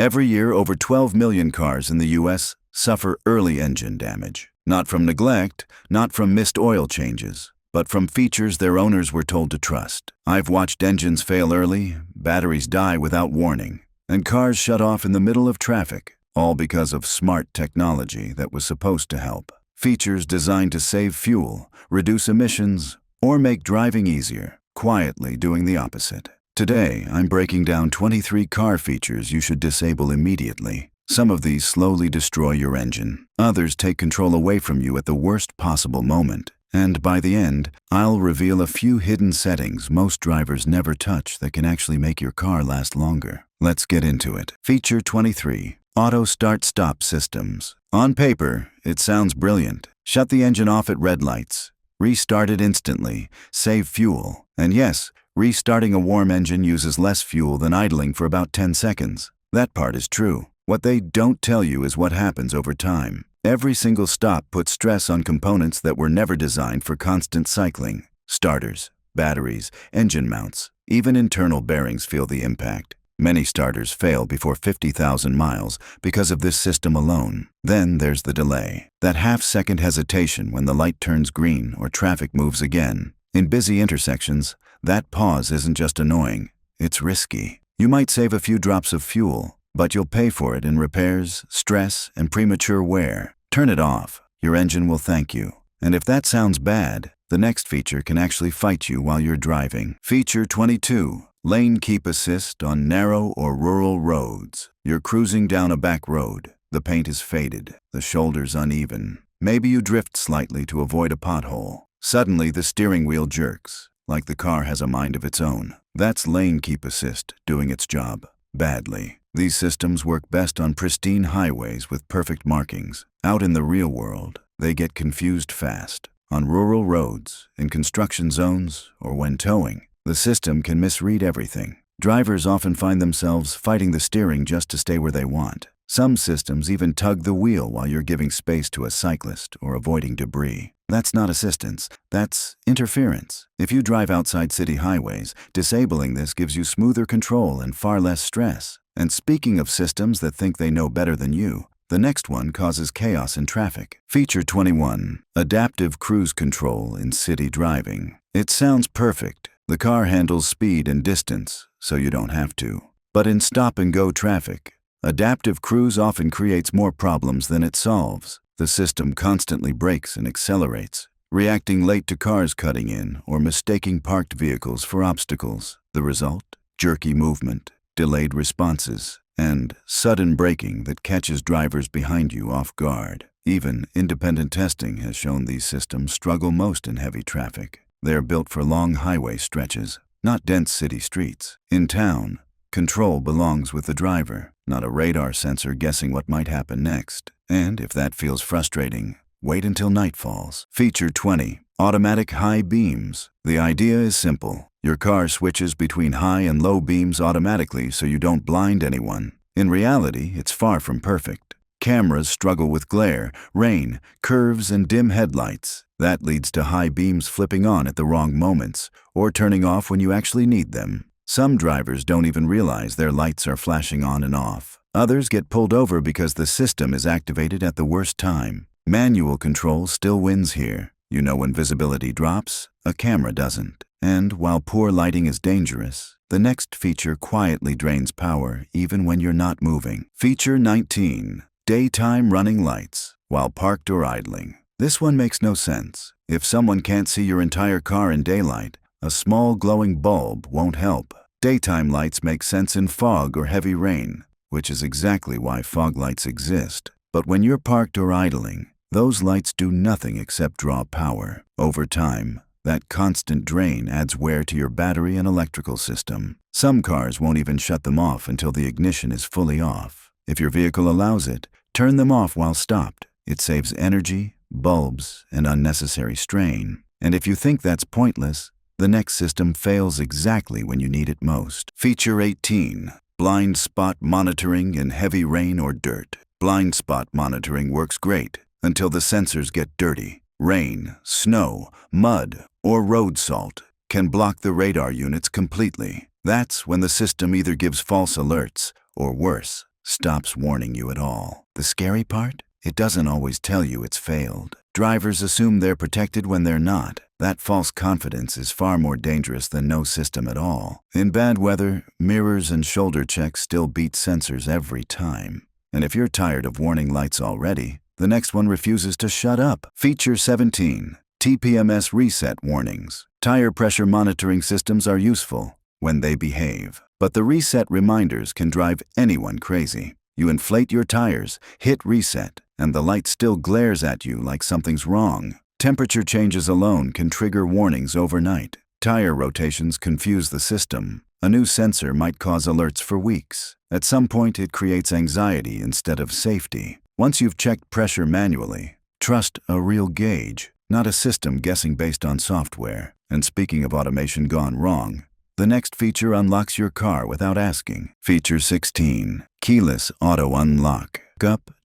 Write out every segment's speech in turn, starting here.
Every year, over 12 million cars in the US suffer early engine damage. Not from neglect, not from missed oil changes, but from features their owners were told to trust. I've watched engines fail early, batteries die without warning, and cars shut off in the middle of traffic, all because of smart technology that was supposed to help. Features designed to save fuel, reduce emissions, or make driving easier, quietly doing the opposite. Today, I'm breaking down 23 car features you should disable immediately. Some of these slowly destroy your engine. Others take control away from you at the worst possible moment. And by the end, I'll reveal a few hidden settings most drivers never touch that can actually make your car last longer. Let's get into it. Feature 23. Auto Start-Stop Systems. On paper, it sounds brilliant. Shut the engine off at red lights. Restart it instantly. Save fuel. And yes, restarting a warm engine uses less fuel than idling for about 10 seconds. That part is true. What they don't tell you is what happens over time. Every single stop puts stress on components that were never designed for constant cycling. Starters, batteries, engine mounts, even internal bearings feel the impact. Many starters fail before 50,000 miles because of this system alone. Then there's the delay. That half-second hesitation when the light turns green or traffic moves again. In busy intersections, that pause isn't just annoying, it's risky. You might save a few drops of fuel, but you'll pay for it in repairs, stress, and premature wear. Turn it off. Your engine will thank you. And if that sounds bad, the next feature can actually fight you while you're driving. Feature 22. Lane Keep Assist on narrow or rural roads. You're cruising down a back road. The paint is faded, the shoulders uneven. Maybe you drift slightly to avoid a pothole. Suddenly, the steering wheel jerks, like the car has a mind of its own. That's Lane Keep Assist doing its job badly. These systems work best on pristine highways with perfect markings. Out in the real world, they get confused fast. On rural roads, in construction zones, or when towing, the system can misread everything. Drivers often find themselves fighting the steering just to stay where they want. Some systems even tug the wheel while you're giving space to a cyclist or avoiding debris. That's not assistance, that's interference. If you drive outside city highways, disabling this gives you smoother control and far less stress. And speaking of systems that think they know better than you, the next one causes chaos in traffic. Feature 21. Adaptive Cruise Control in City Driving. It sounds perfect. The car handles speed and distance, so you don't have to. But in stop-and-go traffic, adaptive cruise often creates more problems than it solves. The system constantly brakes and accelerates, reacting late to cars cutting in or mistaking parked vehicles for obstacles. The result? Jerky movement, delayed responses, and sudden braking that catches drivers behind you off guard. Even independent testing has shown these systems struggle most in heavy traffic. They're built for long highway stretches, not dense city streets. In town, control belongs with the driver, not a radar sensor guessing what might happen next. And if that feels frustrating, wait until night falls. Feature 20. Automatic High Beams. The idea is simple. Your car switches between high and low beams automatically so you don't blind anyone. In reality, it's far from perfect. Cameras struggle with glare, rain, curves, and dim headlights. That leads to high beams flipping on at the wrong moments, or turning off when you actually need them. Some drivers don't even realize their lights are flashing on and off. Others get pulled over because the system is activated at the worst time. Manual control still wins here. You know when visibility drops, a camera doesn't. And while poor lighting is dangerous, the next feature quietly drains power even when you're not moving. Feature 19. Daytime running lights while parked or idling. This one makes no sense. If someone can't see your entire car in daylight, a small glowing bulb won't help. Daytime lights make sense in fog or heavy rain, which is exactly why fog lights exist. But when you're parked or idling, those lights do nothing except draw power. Over time, that constant drain adds wear to your battery and electrical system. Some cars won't even shut them off until the ignition is fully off. If your vehicle allows it, turn them off while stopped. It saves energy, bulbs, and unnecessary strain. And if you think that's pointless, the next system fails exactly when you need it most. Feature 18. Blind spot monitoring in heavy rain or dirt. Blind spot monitoring works great until the sensors get dirty. Rain, snow, mud, or road salt can block the radar units completely. That's when the system either gives false alerts or worse, stops warning you at all. The scary part? It doesn't always tell you it's failed. Drivers assume they're protected when they're not. That false confidence is far more dangerous than no system at all. In bad weather, mirrors and shoulder checks still beat sensors every time. And if you're tired of warning lights already, the next one refuses to shut up. Feature 17. TPMS Reset Warnings. Tire pressure monitoring systems are useful when they behave. But the reset reminders can drive anyone crazy. You inflate your tires, hit reset, and the light still glares at you like something's wrong. Temperature changes alone can trigger warnings overnight. Tire rotations confuse the system. A new sensor might cause alerts for weeks. At some point, it creates anxiety instead of safety. Once you've checked pressure manually, trust a real gauge, not a system guessing based on software. And speaking of automation gone wrong, the next feature unlocks your car without asking. Feature 16. Keyless Auto Unlock.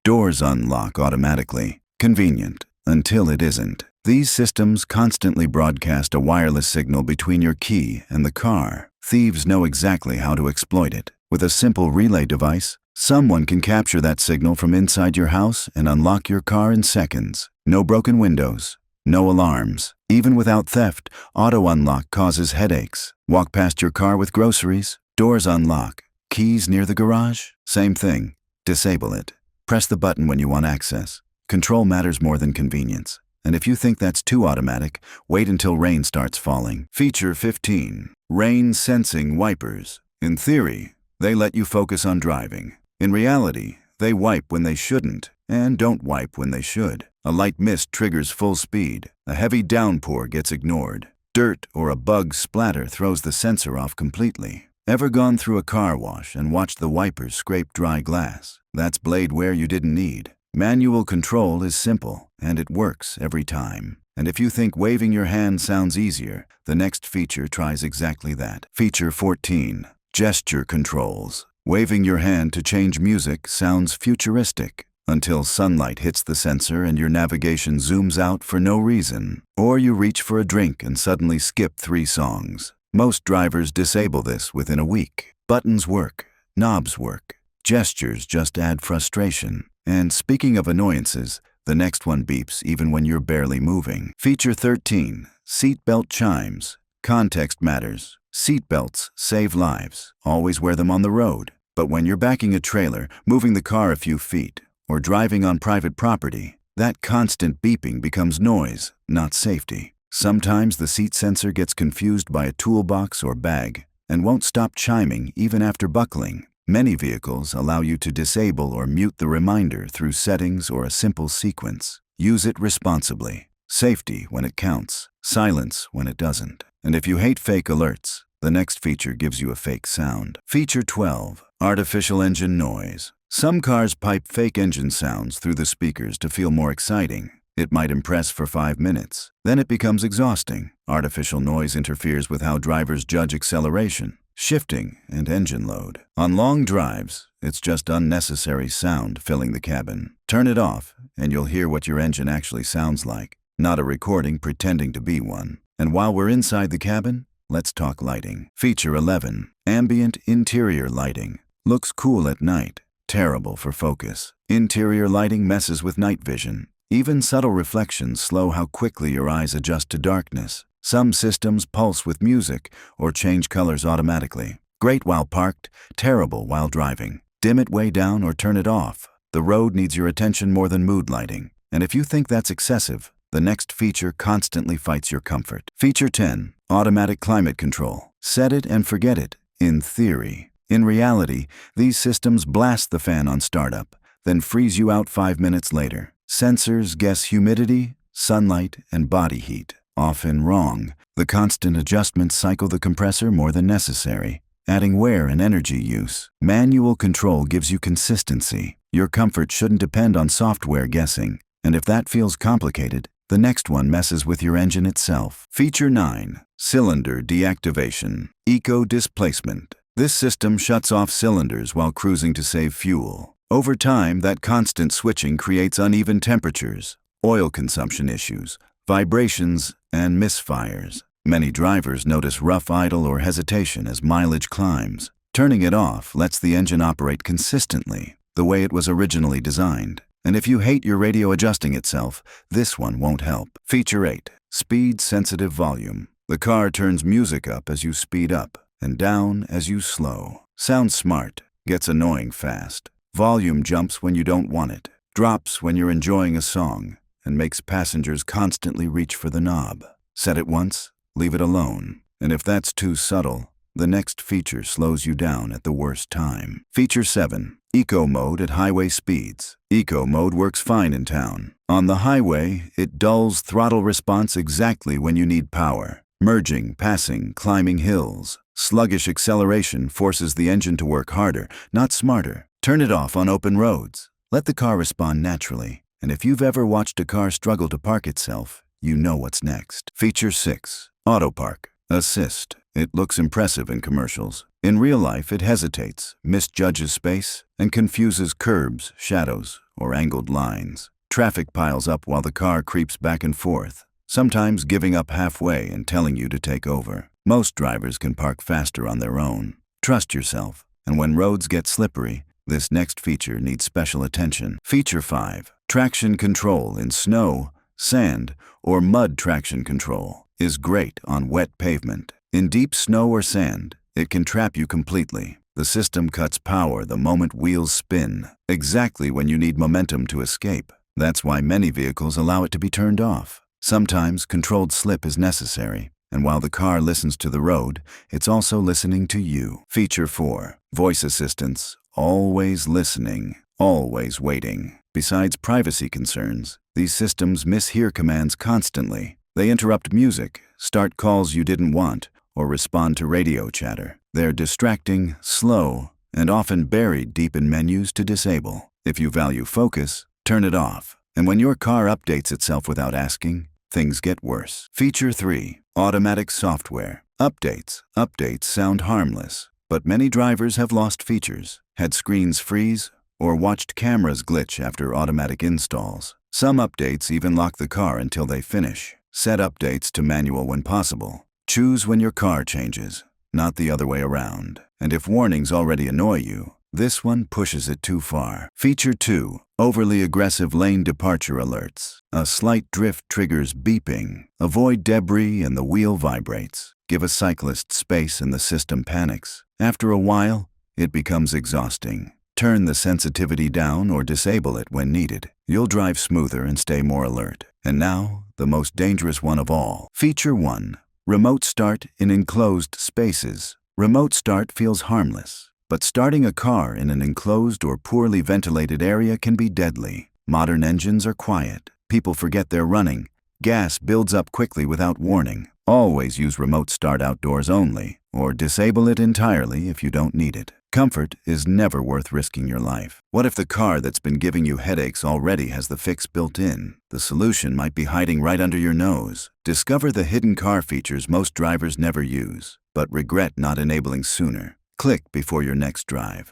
Doors unlock automatically. Convenient, until it isn't. These systems constantly broadcast a wireless signal between your key and the car. Thieves know exactly how to exploit it. With a simple relay device, someone can capture that signal from inside your house and unlock your car in seconds. No broken windows. No alarms. Even without theft, auto unlock causes headaches. Walk past your car with groceries, doors unlock. Keys near the garage? Same thing. Disable it. Press the button when you want access. Control matters more than convenience. And if you think that's too automatic, wait until rain starts falling. Feature 15. Rain Sensing Wipers. In theory, they let you focus on driving. In reality, they wipe when they shouldn't and don't wipe when they should. A light mist triggers full speed. A heavy downpour gets ignored. Dirt or a bug splatter throws the sensor off completely. Ever gone through a car wash and watched the wipers scrape dry glass? That's blade wear you didn't need. Manual control is simple, and it works every time. And if you think waving your hand sounds easier, the next feature tries exactly that. Feature 14. Gesture Controls. Waving your hand to change music sounds futuristic, until sunlight hits the sensor and your navigation zooms out for no reason. Or you reach for a drink and suddenly skip 3 songs. Most drivers disable this within a week. Buttons work. Knobs work. Gestures just add frustration. And speaking of annoyances, the next one beeps even when you're barely moving. Feature 13. Seatbelt Chimes. Context matters. Seatbelts save lives. Always wear them on the road. But when you're backing a trailer, moving the car a few feet, or driving on private property, that constant beeping becomes noise, not safety. Sometimes the seat sensor gets confused by a toolbox or bag and won't stop chiming even after buckling. Many vehicles allow you to disable or mute the reminder through settings or a simple sequence. Use it responsibly. Safety when it counts, silence when it doesn't. And if you hate fake alerts, the next feature gives you a fake sound. Feature 12. Artificial Engine Noise. Some cars pipe fake engine sounds through the speakers to feel more exciting. It might impress for 5 minutes. Then it becomes exhausting. Artificial noise interferes with how drivers judge acceleration, shifting, and engine load. On long drives, it's just unnecessary sound filling the cabin. Turn it off, and you'll hear what your engine actually sounds like, not a recording pretending to be one. And while we're inside the cabin, let's talk lighting. Feature 11. Ambient Interior Lighting. Looks cool at night. Terrible for focus. Interior lighting messes with night vision. Even subtle reflections slow how quickly your eyes adjust to darkness. Some systems pulse with music or change colors automatically. Great while parked, terrible while driving. Dim it way down or turn it off. The road needs your attention more than mood lighting. And if you think that's excessive, the next feature constantly fights your comfort. Feature 10. Automatic Climate Control. Set it and forget it, in theory. In reality, these systems blast the fan on startup, then freeze you out 5 minutes later. Sensors guess humidity, sunlight, and body heat. Often wrong. The constant adjustments cycle the compressor more than necessary, adding wear and energy use. Manual control gives you consistency. Your comfort shouldn't depend on software guessing. And if that feels complicated, the next one messes with your engine itself. Feature 9. Cylinder Deactivation. Eco Displacement. This system shuts off cylinders while cruising to save fuel. Over time, that constant switching creates uneven temperatures, oil consumption issues, vibrations, and misfires. Many drivers notice rough idle or hesitation as mileage climbs. Turning it off lets the engine operate consistently, the way it was originally designed. And if you hate your radio adjusting itself, this one won't help. Feature 8. Speed-sensitive volume. The car turns music up as you speed up and down as you slow. Sounds smart, gets annoying fast. Volume jumps when you don't want it, drops when you're enjoying a song, and makes passengers constantly reach for the knob. Set it once, leave it alone. And if that's too subtle, the next feature slows you down at the worst time. Feature 7. Eco mode at highway speeds. Eco mode works fine in town. On the highway, it dulls throttle response exactly when you need power. Merging, passing, climbing hills. Sluggish acceleration forces the engine to work harder, not smarter. Turn it off on open roads. Let the car respond naturally. And if you've ever watched a car struggle to park itself, you know what's next. Feature 6. Auto Park Assist. It looks impressive in commercials. In real life, it hesitates, misjudges space, and confuses curbs, shadows, or angled lines. Traffic piles up while the car creeps back and forth, sometimes giving up halfway and telling you to take over. Most drivers can park faster on their own. Trust yourself, and when roads get slippery, this next feature needs special attention. Feature 5. Traction control in snow, sand, or mud. Traction control is great on wet pavement. In deep snow or sand, it can trap you completely. The system cuts power the moment wheels spin, exactly when you need momentum to escape. That's why many vehicles allow it to be turned off. Sometimes controlled slip is necessary, and while the car listens to the road, it's also listening to you. Feature 4. Voice assistance. Always listening, always waiting. Besides privacy concerns, these systems mishear commands constantly. They interrupt music, start calls you didn't want, or respond to radio chatter. They're distracting, slow, and often buried deep in menus to disable. If you value focus, turn it off. And when your car updates itself without asking, things get worse. Feature 3. Automatic software. Updates. Updates sound harmless, but many drivers have lost features, had screens freeze, or watched cameras glitch after automatic installs. Some updates even lock the car until they finish. Set updates to manual when possible. Choose when your car changes, not the other way around. And if warnings already annoy you, this one pushes it too far. Feature 2. Overly aggressive lane departure alerts. A slight drift triggers beeping. Avoid debris and the wheel vibrates. Give a cyclist space and the system panics. After a while, it becomes exhausting. Turn the sensitivity down or disable it when needed. You'll drive smoother and stay more alert. And now, the most dangerous one of all. Feature 1. Remote start in enclosed spaces. Remote start feels harmless, but starting a car in an enclosed or poorly ventilated area can be deadly. Modern engines are quiet. People forget they're running. Gas builds up quickly without warning. Always use remote start outdoors only, or disable it entirely if you don't need it. Comfort is never worth risking your life. What if the car that's been giving you headaches already has the fix built in? The solution might be hiding right under your nose. Discover the hidden car features most drivers never use, but regret not enabling sooner. Click before your next drive.